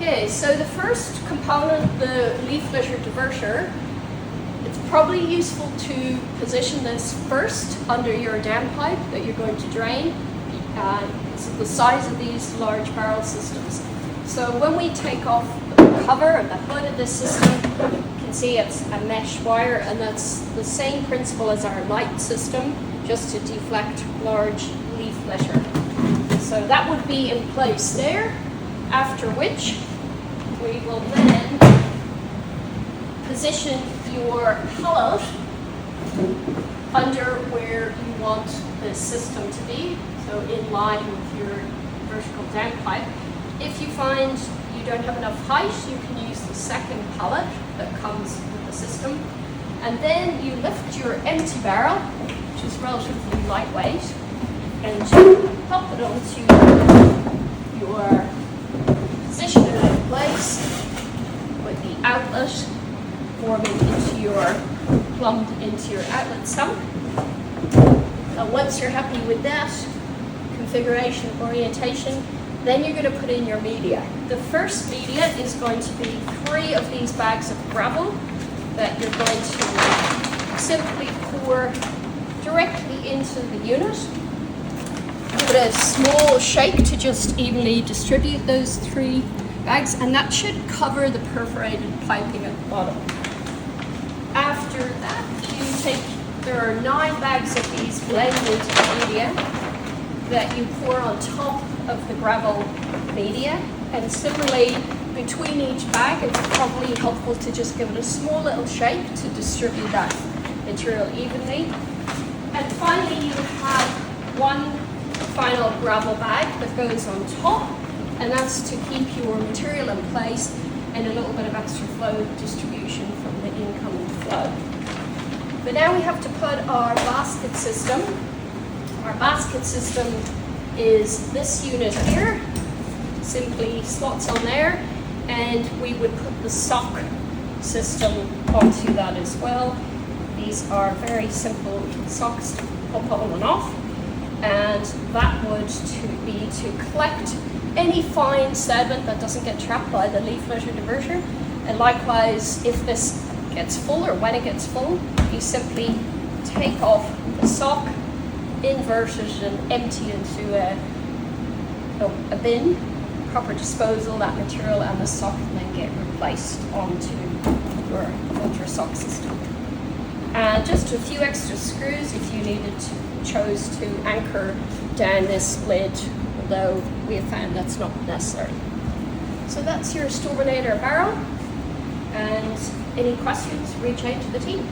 Okay, so the first component, the leaf litter diverter, it's probably useful to position this first under your dam pipe that you're going to drain. It's the size of these large barrel systems. So when we take off the cover and the hood of this system, you can see it's a mesh wire, and that's the same principle as our light system, just to deflect large leaf litter. So that would be in place there, after which we will then position your pallet under where you want the system to be, so in line with your vertical down pipe. If you find you don't have enough height, you can use the second pallet that comes with the system. And then you lift your empty barrel, which is relatively lightweight, and you pop it onto your position it in place with the outlet forming into your, plumbed into your outlet sump. And once you're happy with that configuration orientation, then you're going to put in your media. The first media is going to be 3 of these bags of gravel that you're going to simply pour directly into the unit. Give it a small shake to just evenly distribute those 3 bags, and that should cover the perforated piping at the bottom. After that, there are 9 bags of these blended media that you pour on top of the gravel media, and similarly between each bag it's probably helpful to just give it a small little shake to distribute that material evenly. And finally you have one final gravel bag that goes on top, and that's to keep your material in place and a little bit of extra flow distribution from the incoming flow. But now we have to put our basket system. Our basket system is this unit here, simply slots on there, and we would put the sock system onto that as well. These are very simple socks to pop on and off, and that would be to collect any fine sediment that doesn't get trapped by the leaf litter diverter. And likewise, if this gets full, or when it gets full, you simply take off the sock, invert it and empty into a bin, proper disposal, that material and the sock can then get replaced onto your filter sock system. And just a few extra screws if you chose to anchor down this lid, although we have found that's not necessary. So that's your Storminator Barrel, and any questions, reach out to the team.